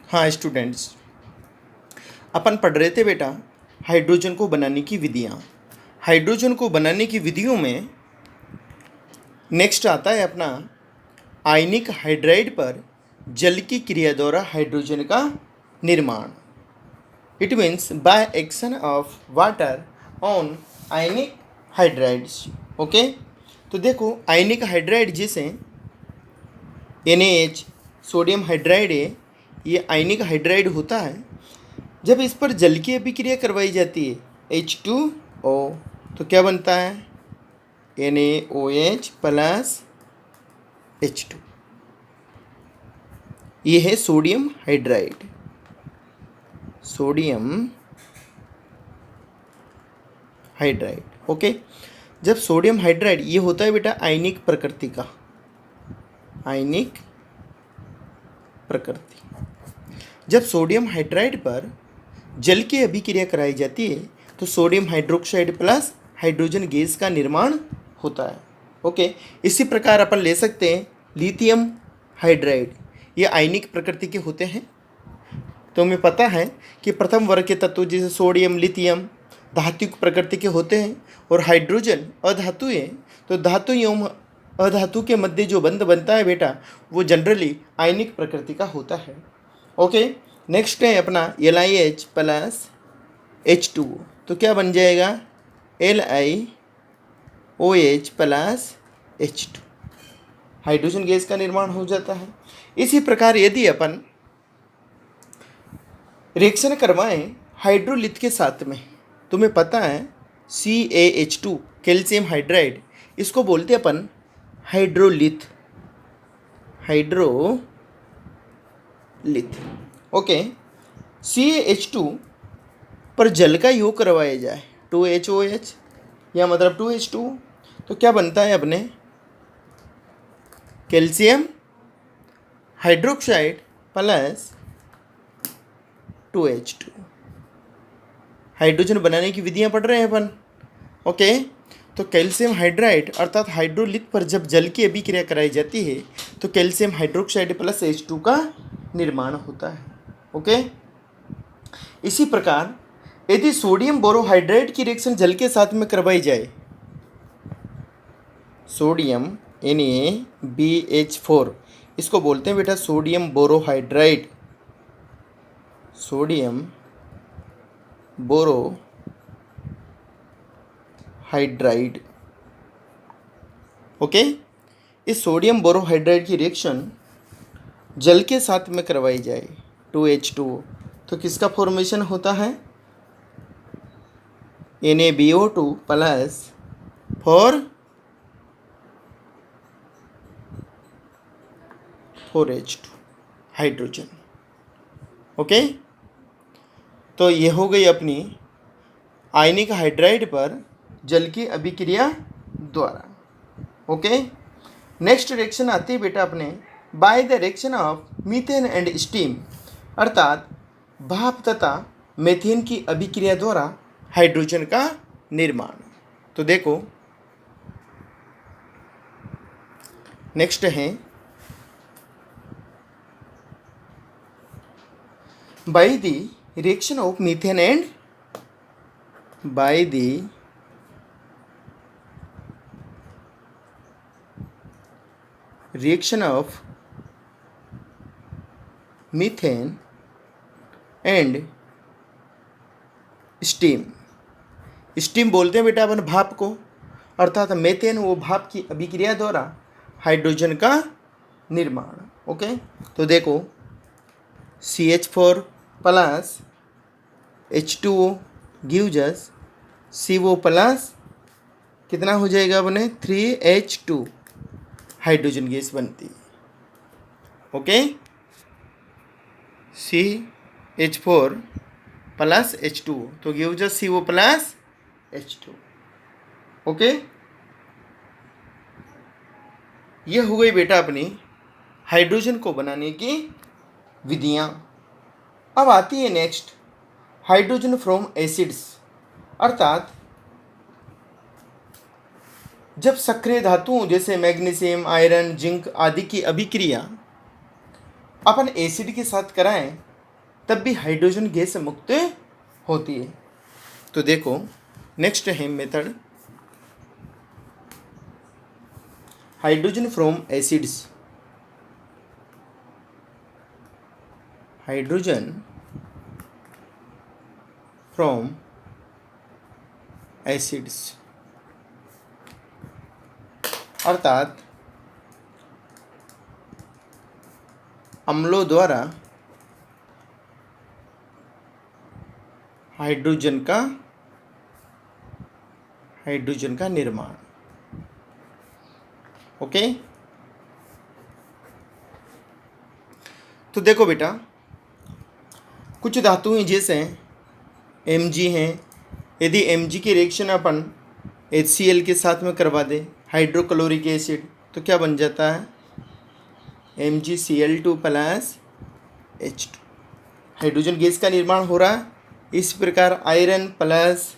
हाँ स्टूडेंट्स, अपन पढ़ रहे थे बेटा हाइड्रोजन को बनाने की विधियाँ। हाइड्रोजन को बनाने की विधियों में नेक्स्ट आता है अपना आयनिक हाइड्राइड पर जल की क्रिया द्वारा हाइड्रोजन का निर्माण। It means by action of water on ionic hydrides. Okay, तो देखो आयनिक हाइड्राइड जैसे NaH सोडियम हाइड्राइड है, ये आयनिक हाइड्राइड होता है। जब इस पर जल की अभिक्रिया करवाई जाती है H2O, तो क्या बनता है NaOH प्लस H2। ये है sodium hydride. Sodium hydride okay. जब सोडियम हाइड्राइड ये होता है बेटा आयनिक प्रकृति का, आयनिक प्रकृति। जब सोडियम हाइड्राइड पर जल की अभिक्रिया कराई जाती है तो sodium hydroxide plus hydrogen gas का निर्माण होता है। ओके, इसी प्रकार अपन ले सकते हैं लिथियम हाइड्राइड, ये आयनिक प्रकृति के होते हैं। तो हमें पता है कि प्रथम वर्ग के तत्व जैसे सोडियम लिथियम धात्विक प्रकृति के होते हैं और हाइड्रोजन अधातु है। तो धातु एवं अधातु के मध्य जो बंध बनता है बेटा वो जनरली आयनिक प्रकृति का होता है। ओके, नेक्स्ट है अपना LiH प्लस H2O, तो क्या बन जाएगा LiOH plus H2, hydrogen gas का निर्माण हो जाता है। इसी प्रकार यदि अपन रिएक्शन करवाएं हाइड्रोलिथ के साथ में, तुम्हें पता है CaH2 कैल्शियम हाइड्राइड, इसको बोलते हैं अपन हाइड्रोलिथ, हाइड्रोलिथ। ओके, CaH2 पर जल का योग करवाया जाए 2HOH या मतलब 2H2, तो क्या बनता है अपने calcium hydroxide plus 2H2। Hydrogen बनाने की विधियां पढ़ रहे हैं अपन। ओके, तो कैल्शियम हाइड्राइड अर्थात हाइड्रोलिथ पर जब जल की अभिक्रिया कराई जाती है तो कैल्शियम हाइड्रोक्साइड प्लस H2 का निर्माण होता है। ओके, इसी प्रकार यदि सोडियम बोरोहाइड्राइड की रिएक्शन जल के साथ में करवाई जाए, सोडियम NaBH4, इसको बोलते हैं बेटा sodium borohydride, sodium borohydride. Okay, इस सोडियम बोरोहाइड्राइड की रिएक्शन जल के साथ में करवाई जाए 2H2O, तो किसका फॉर्मेशन होता है NaBO2 plus 4H2 hydrogen. Okay, तो ये हो गई अपनी आयनिक हाइड्राइड पर जल की अभिक्रिया द्वारा। ओके, नेक्स्ट रिएक्शन आती है बेटा अपने by the reaction of methane and steam, अर्थात भाप तथा मीथेन की अभिक्रिया द्वारा हाइड्रोजन का निर्माण। तो देखो नेक्स्ट है by the reaction of methane and by the reaction of methane and steam, steam बोलते हैं बेटा अपन भाप को, अर्थात मेथेन वो भाप की अभिक्रिया द्वारा हाइड्रोजन का निर्माण। ओके, तो देखो CH4 plus H2O gives us CO plus कितना हो जाएगा अपने 3H2, हाइड्रोजन गैस बनती है। ओके, CH4 प्लस H2O तो gives us CO plus H2। Okay, ये हो गई बेटा अपनी हाइड्रोजन को बनाने की विधियाँ। अब आती है नेक्स्ट हाइड्रोजन फ्रॉम एसिड्स, अर्थात जब सक्रिय धातुओं जैसे मैग्नीशियम आयरन जिंक आदि की अभिक्रिया अपन एसिड के साथ कराएं तब भी हाइड्रोजन गैस मुक्त होती है। तो देखो नेक्स्ट है method hydrogen from acids. Hydrogen from acids अर्थात अम्लों द्वारा हाइड्रोजन का निर्माण। ओके, तो देखो बेटा कुछ धातुएं जैसे Mg हैं, यदि Mg की रिएक्शन अपन HCl के साथ में करवा दे हाइड्रोक्लोरिक एसिड तो क्या बन जाता है MgCl2 plus H2। Hydrogen gas का निर्माण हो रहा है। इस प्रकार आयरन प्लस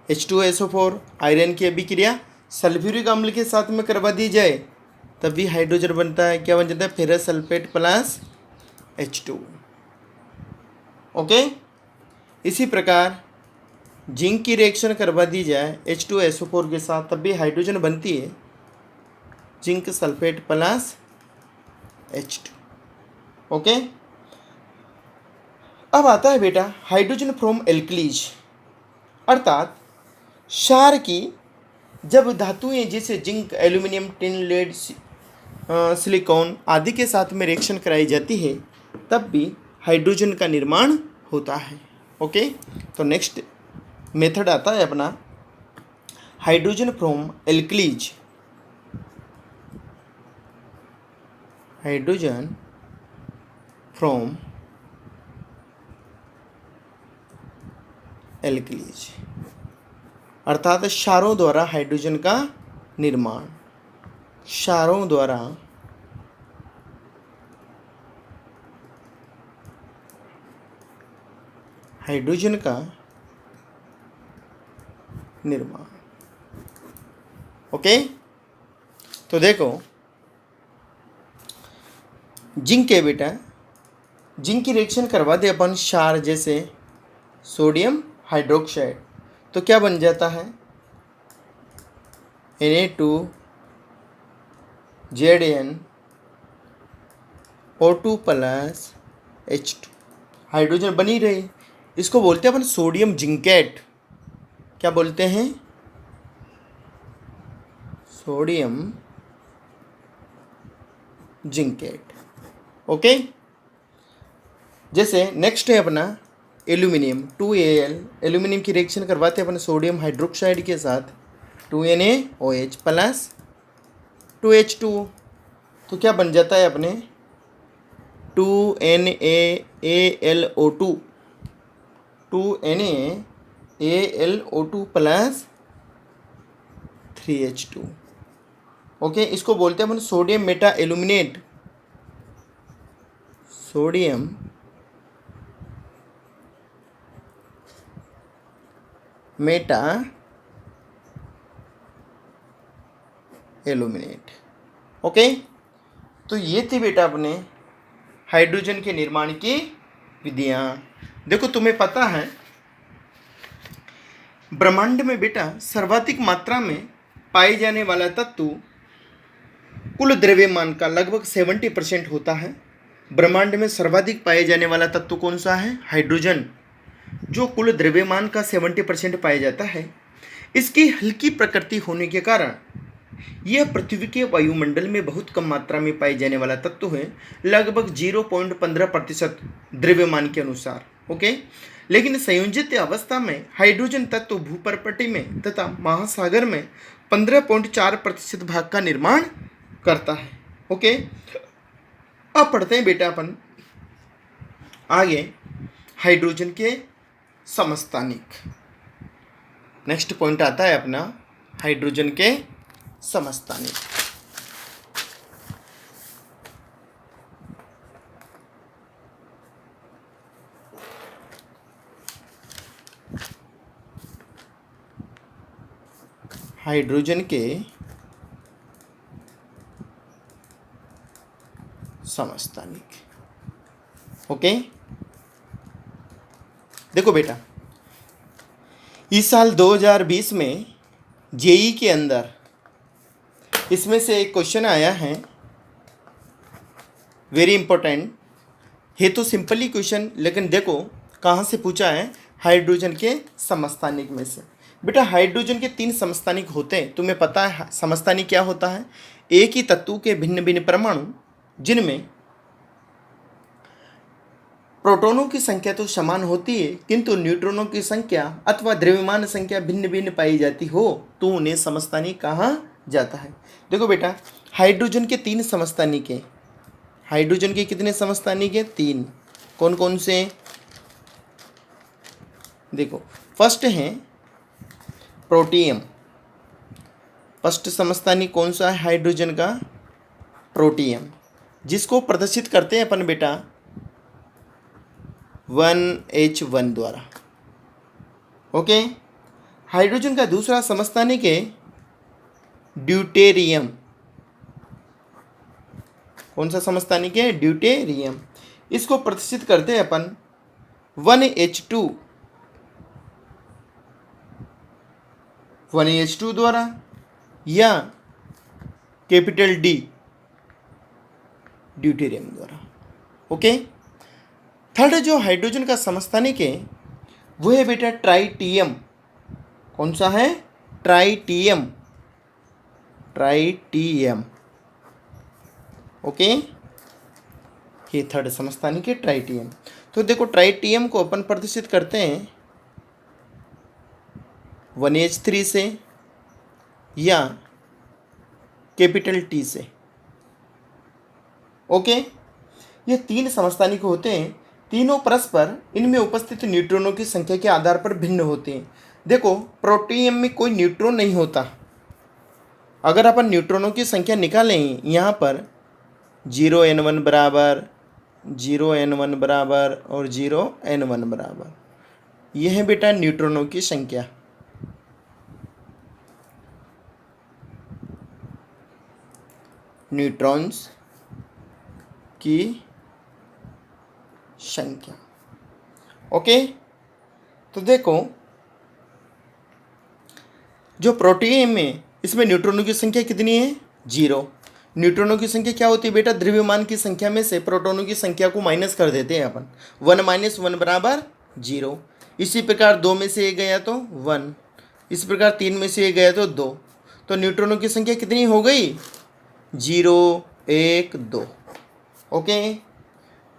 H2SO4 आयरन की अभिक्रिया सल्फ्यूरिक अम्ल के साथ में करवा दी जाए तब भी हाइड्रोजन बनता है। क्या बन जाता है ferrous sulphate plus H2। Okay, इसी प्रकार जिंक की रिएक्शन करवा दी जाए H2SO4 के साथ तब भी हाइड्रोजन बनती है zinc sulphate plus H2। Okay, अब आता है बेटा हाइड्रोजन फ्रॉम एल्कलीज अर्थात क्षार की जब धातुएं जैसे zinc aluminium tin lead silicon आदि के साथ में रिएक्शन कराई जाती है तब भी हाइड्रोजन का निर्माण होता है। ओके, तो नेक्स्ट मेथड आता है अपना hydrogen from alkalis. Hydrogen from alkalis अर्थात क्षारों द्वारा हाइड्रोजन का निर्माण। क्षारों द्वारा हाइड्रोजन का निर्माण। ओके, तो देखो जिंक है बेटा, जिंक की रिएक्शन करवा दे अपन क्षार जैसे सोडियम हाइड्रोक्साइड तो क्या बन जाता है Na2ZnO2 प्लस H2। हाइड्रोजन बनी रही, इसको बोलते हैं अपन सोडियम जिंकेट। क्या बोलते हैं सोडियम जिंकेट। ओके, जैसे नेक्स्ट है अपना एल्यूमिनियम 2Al। एल्यूमिनियम की रिएक्शन करवाते हैं अपन सोडियम हाइड्रोक्साइड के साथ 2NaOH प्लस 2H2 तो क्या बन जाता है अपने 2NaAlO2 2NaAlO2 plus 3H2। Okay, इसको बोलते हैं अपन sodium meta aluminate. Sodium meta aluminate. Okay, तो ये थी बेटा अपने हाइड्रोजन के निर्माण की विधियां। देखो तुम्हें पता है ब्रह्मांड में बेटा सर्वाधिक मात्रा में पाए जाने वाला तत्व कुल द्रव्यमान का लगभग 70% होता है। ब्रह्मांड में सर्वाधिक पाए जाने वाला तत्व कौन सा है हाइड्रोजन, जो कुल द्रव्यमान का 70% पाया जाता है। इसकी हल्की प्रकृति होने के कारण यह पृथ्वी के वायुमंडल में बहुत कम मात्रा में पाए जाने वाला तत्व है, लगभग 0.15% द्रव्यमान के अनुसार। ओके, लेकिन संयोजित अवस्था में हाइड्रोजन तत्व भूपर्पटी में तथा महासागर में 15.4% भाग का निर्माण करता है। ओके, अब पढ़ते हैं बेटा अपन आगे हाइड्रोजन के समस्थानिक। नेक्स्ट पॉइंट आता है अपना हाइड्रोजन के समस्थानिक। हाइड्रोजन के समस्थानिक। ओके, देखो बेटा, इस साल 2020 में जेई के अंदर इसमें से एक क्वेश्चन आया है, वेरी इंपॉर्टेंट है, तो सिंपली क्वेश्चन, लेकिन देखो कहाँ से पूछा है, हाइड्रोजन के समस्थानिक में से। बेटा हाइड्रोजन के 3 समस्थानिक होते हैं, तुम्हें पता है समस्थानिक क्या होता है? एक ही तत्व के भिन्न भिन्न परमाणु जिनमें प्रोटॉनों की संख्या तो समान होती है, किंतु न्यूट्रॉनों की संख्या अथवा द्रव्यमान संख्या भिन्न भिन्न पाई जाती हो, तो उन्हें समस्थानिक कहा जाता है। देखो बेटा, हाइड्रोजन के 3 समस्थानिक हैं। हाइड्रोजन के कितने समस्थानिक हैं? 3। कौन कौन से? देखो, फर्स्ट है प्रोटियम। फर्स्ट समस्थानिक कौन सा है हाइड्रोजन का? प्रोटियम, जिसको प्रदर्शित करते हैं अपन बेटा 1H1 द्वारा। ओके। हाइड्रोजन का दूसरा समस्थानिक है ड्यूटेरियम। कौन सा समस्थानिक है? ड्यूटेरियम। इसको प्रदर्शित करते हैं अपन 1H2 द्वारा या कैपिटल डी ड्यूटेरियम द्वारा। ओके। थर्ड जो हाइड्रोजन का समस्थानिक है वो है बेटा ट्राइटियम। कौन सा है? ट्राइटियम। ट्राइटियम। ओके, ये थर्ड समस्थानिक है ट्राइटियम। तो देखो, ट्राइटियम को अपन प्रदर्शित करते हैं 1H3 से या कैपिटल टी से। ओके, ये 3 समस्थानिक होते हैं। तीनों परस्पर इनमें उपस्थित न्यूट्रॉनों की संख्या के आधार पर भिन्न होते हैं। देखो, प्रोटियम में कोई न्यूट्रॉन नहीं होता। अगर अपन न्यूट्रॉनों की संख्या निकालें यहाँ पर 0n1 बराबर 0n1 बराबर और 0n1 बराबर, यह है बेटा न्यूट्रॉनों की संख्या। न्यूट्रॉन्स की संख्या। ओके, तो देखो जो प्रोटियम में, इसमें न्यूट्रॉनों की संख्या कितनी है? 0। न्यूट्रॉनों की संख्या क्या होती है बेटा? द्रव्यमान की संख्या में से प्रोटॉनों की संख्या को माइनस कर देते हैं अपन। 1 - 1 बराबर 0। इसी प्रकार 2 में से 1 गया तो 1, इसी प्रकार 3 में से 1 गया तो 2। तो न्यूट्रॉनों की संख्या कितनी हो गई? 0, 1, 2। ओके,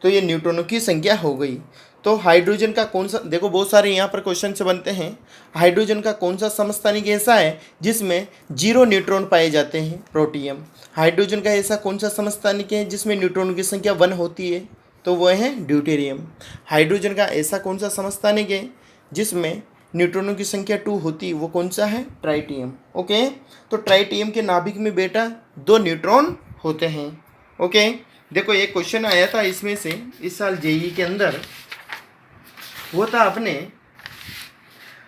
तो ये न्यूट्रॉनों की संख्या हो गई। तो हाइड्रोजन का कौन सा, देखो बहुत सारे यहाँ पर क्वेश्चन से बनते हैं, हाइड्रोजन का कौन सा समस्थानिक ऐसा है जिसमें 0 न्यूट्रॉन पाए जाते हैं? प्रोटियम। हाइड्रोजन का ऐसा कौन सा समस्थानिक है जिसमें न्यूट्रॉनों की संख्या 1 होती है? तो वह है ड्यूटेरियम। हाइड्रोजन का ऐसा कौन सा समस्थानिक है जिसमें न्यूट्रॉनों की संख्या 2 होती है? वो कौन सा है? ट्राइटियम। ओके, तो ट्राइटियम के नाभिक में बेटा 2 न्यूट्रॉन होते हैं। ओके, देखो एक क्वेश्चन आया था इसमें से इस साल जेईई के अंदर, वो था अपने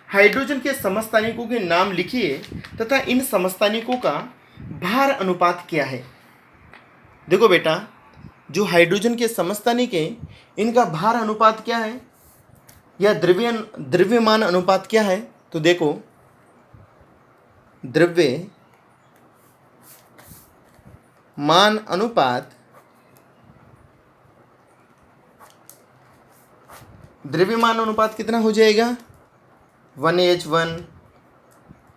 हाइड्रोजन के समस्थानिकों के नाम लिखिए तथा इन समस्थानिकों का भार अनुपात क्या है। देखो बेटा, जो हाइड्रोजन के समस्थानिक हैं इनका भार अनुपात क्या है या द्रव्यमान अनुपात क्या है? तो देखो, द्रव्यमान अनुपात, द्रव्यमान अनुपात कितना हो जाएगा? 1H1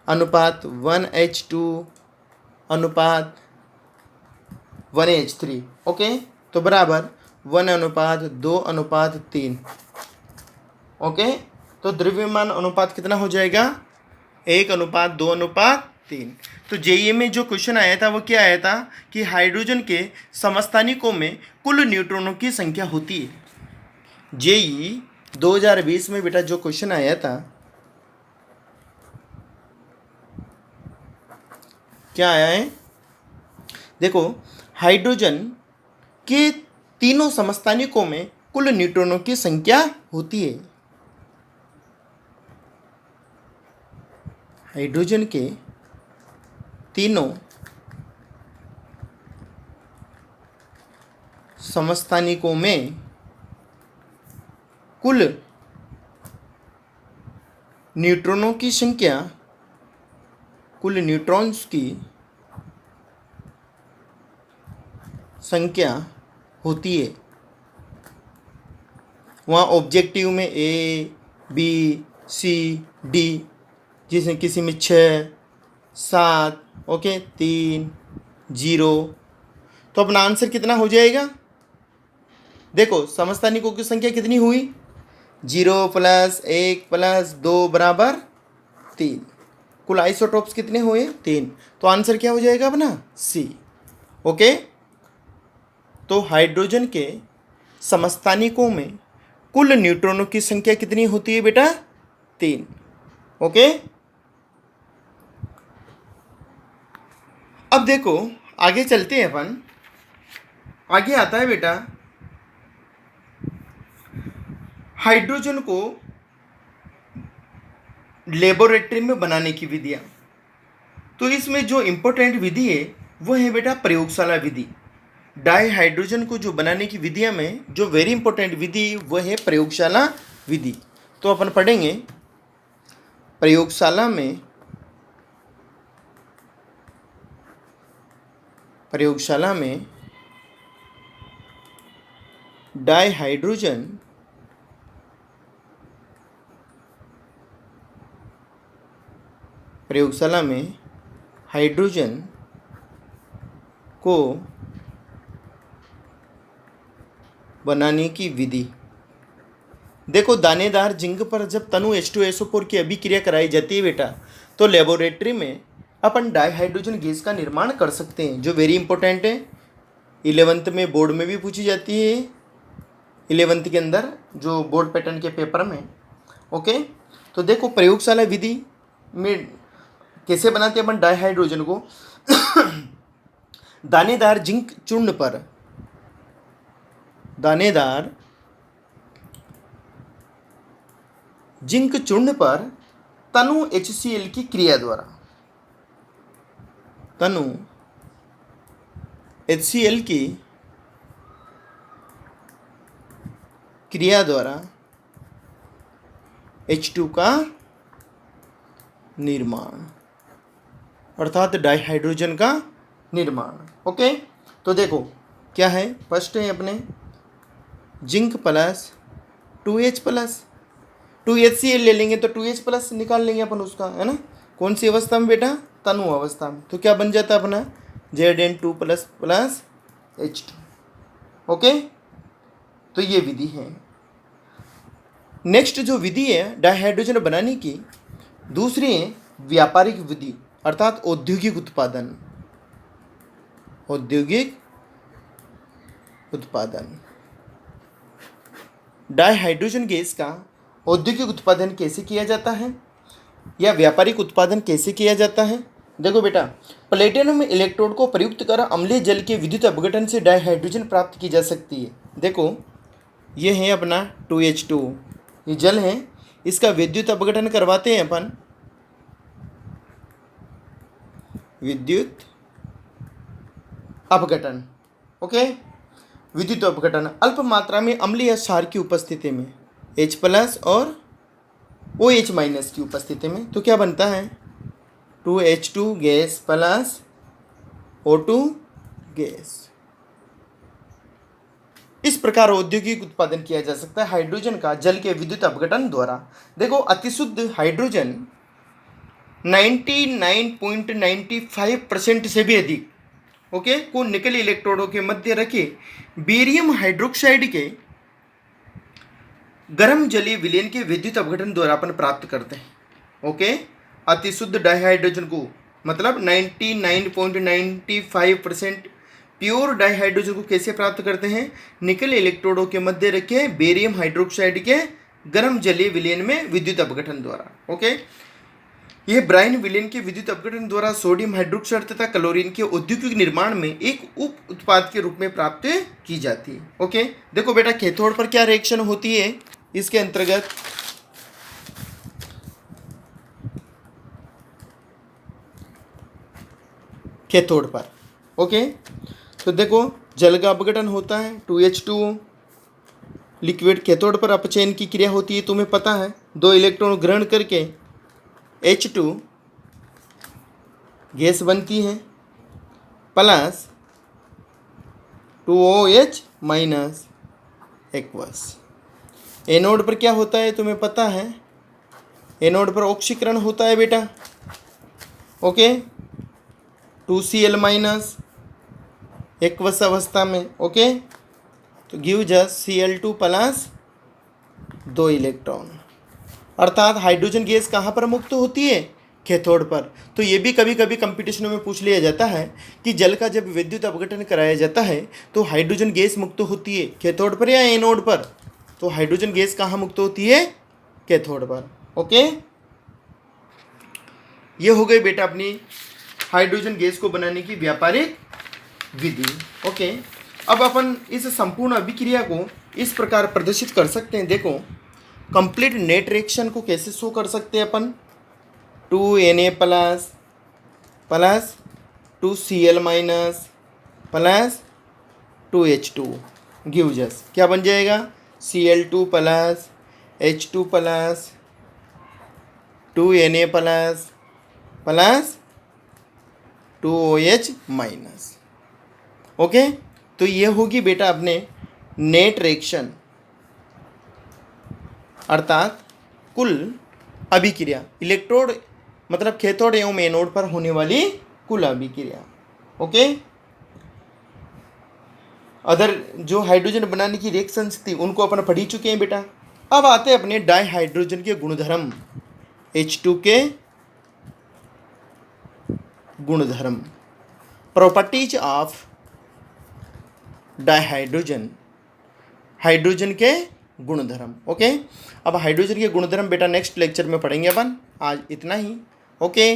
अनुपात 1H2 अनुपात 1H3। ओके, तो बराबर 1:2:3। ओके, तो द्रव्यमान अनुपात कितना हो जाएगा? 1:2:3। तो जेईई में जो क्वेश्चन आया था वो क्या आया था कि हाइड्रोजन के समस्थानिकों में कुल न्यूट्रॉनों की संख्या होती है। जेईई 2020 में बेटा जो क्वेश्चन आया था, क्या आया है? देखो, हाइड्रोजन के तीनों समस्थानिकों में कुल न्यूट्रॉनों की संख्या होती है। हाइड्रोजन के तीनों समस्थानिकों में कुल न्यूट्रॉनों की संख्या, कुल न्यूट्रॉन्स की संख्या होती है। वहाँ ऑब्जेक्टिव में ए, बी, सी, डी, जिसमें किसी में 6, 7, ओके, 3, 0, तो अपना आंसर कितना हो जाएगा? देखो समस्थानिकों की संख्या कितनी हुई? 0 + 1 + 2 = 3। कुल आइसोटोप्स कितने हुए? 3। तो आंसर क्या हो जाएगा अपना? सी। ओके, तो हाइड्रोजन के समस्थानिकों में कुल न्यूट्रॉनों की संख्या कितनी होती है बेटा? 3। ओके, अब देखो आगे चलते हैं अपन। आगे आता है बेटा हाइड्रोजन को लेबोरेटरी में बनाने की विधियां। तो इसमें जो इम्पोर्टेंट विधि है वो है बेटा प्रयोगशाला विधि। डाई हाइड्रोजन को जो बनाने की विधियां में जो वेरी इंपॉर्टेंट विधि वो है प्रयोगशाला विधि। तो अपन पढ़ेंगे प्रयोगशाला में डाई हाइड्रोजन प्रयोगशाला में हाइड्रोजन को बनाने की विधि। देखो दानेदार जिंक पर जब तनु H2SO4 की अभिक्रिया कराई जाती है बेटा, तो लेबोरेटरी में अपन डाईहाइड्रोजन गैस का निर्माण कर सकते हैं, जो वेरी इंपॉर्टेंट है। 11th में बोर्ड में भी पूछी जाती है, 11th के अंदर जो बोर्ड पैटर्न के पेपर में। ओके, तो देखो प्रयोगशाला विधि में कैसे बनाते हैं अपन डाईहाइड्रोजन को। दानेदार जिंक चूर्ण पर तनु HCl की क्रिया द्वारा H2 का निर्माण, अर्थात डाईहाइड्रोजन का निर्माण। ओके, तो देखो क्या है, फर्स्ट है अपने जिंक प्लस 2HCl ले लेंगे तो 2H+ निकाल लेंगे अपन उसका, है ना। कौन सी अवस्था में बेटा? तनु अवस्था में। तो क्या बन जाता है अपना Zn2++ H2। ओके, तो ये विधि है। नेक्स्ट जो विधि है डाईहाइड्रोजन बनाने की, दूसरी है व्यापारिक विधि, अर्थात औद्योगिक उत्पादन। डाईहाइड्रोजन गैस का औद्योगिक उत्पादन कैसे किया जाता है या व्यापारिक उत्पादन कैसे किया जाता है? देखो बेटा, प्लेटिनम इलेक्ट्रोड को प्रयुक्त कर अम्लीय जल के विद्युत अपघटन से डाईहाइड्रोजन प्राप्त की जा सकती है। देखो ये है अपना 2H2, ये जल है, इसका विद्युत अपघटन करवाते हैं अपन, विद्युत अपघटन। ओके, विद्युत अपघटन अल्प मात्रा में अम्लीय क्षार की उपस्थिति में, H+ और OH- की उपस्थिति में। तो क्या बनता है? 2H2 gas plus O2 gas. इस प्रकार औद्योगिक उत्पादन किया जा सकता है हाइड्रोजन का जल के विद्युत अपघटन द्वारा। देखो अतिशुद्ध हाइड्रोजन 99.95% से भी अधिक ओके को निकल इलेक्ट्रोडों के मध्य रखे बेरियम हाइड्रोक्साइड के गर्म जलीय विलयन के विद्युत अपघटन द्वारा अपन प्राप्त करते हैं। ओके, अतिशुद्ध डाईहाइड्रोजन को मतलब 99.95% प्योर डाईहाइड्रोजन को कैसे प्राप्त करते हैं? निकल इलेक्ट्रोडों के मध्य रखे बेरियम हाइड्रोक्साइड के गर्म जलीय विलयन में विद्युत अपघटन द्वारा। ओके, यह ब्राइन विलयन के विद्युत अपघटन द्वारा सोडियम हाइड्रोक्साइड तथा क्लोरीन के औद्योगिक निर्माण में एक उप उत्पाद के रूप में प्राप्त की जाती है। ओके, देखो बेटा कैथोड पर क्या रिएक्शन होती है इसके अंतर्गत? कैथोड पर ओके, तो देखो जल का अपघटन होता है, 2H2 लिक्विड। कैथोड पर अपचयन की क्रिया होती है, तुम्हें पता है, 2 इलेक्ट्रॉन ग्रहण करके H2 गैस बनती है plus 2OH minus aqueous. Anode पर क्या होता है तुम्हें पता है, एनोड पर ऑक्सीकरण होता है बेटा। ओके, 2Cl माइनस एक्वस अवस्था में। ओके, तो give just Cl2 plus 2 electron. अर्थात हाइड्रोजन गैस कहाँ पर मुक्त होती है, कैथोड पर। तो ये भी कभी कभी कंपटीशनों में पूछ लिया जाता है कि जल का जब विद्युत अपघटन कराया जाता है तो हाइड्रोजन गैस मुक्त होती है कैथोड पर या एनोड पर। तो हाइड्रोजन गैस कहाँ मुक्त होती है, कैथोड पर। ओके, ये हो गई बेटा अपनी हाइड्रोजन गैस को बनाने की व्यापारिक विधि। ओके, अब अपन इस संपूर्ण अभिक्रिया को इस प्रकार प्रदर्शित कर सकते हैं। देखो, कंप्लीट नेट रिएक्शन को कैसे शो कर सकते हैं अपन, 2Na plus plus 2Cl minus plus 2H2 give जस क्या बन जाएगा, Cl2 plus H2 plus 2Na plus plus 2OH minus. Okay, तो ये होगी बेटा अपने नेट रिएक्शन, अर्थात कुल अभिक्रिया, इलेक्ट्रोड मतलब कैथोड एवं एनोड पर होने वाली कुल अभिक्रिया। ओके, अदर जो हाइड्रोजन बनाने की रिएक्शंस थी उनको अपन पढ़ ही चुके हैं बेटा। अब आते हैं अपने डाई हाइड्रोजन के गुणधर्म, H2 के गुणधर्म, प्रॉपर्टीज ऑफ डाइहाइड्रोजन, हाइड्रोजन के गुणधर्म। ओके, अब हाइड्रोजन के गुणधर्म बेटा नेक्स्ट लेक्चर में पढ़ेंगे अपन। आज इतना ही। ओके।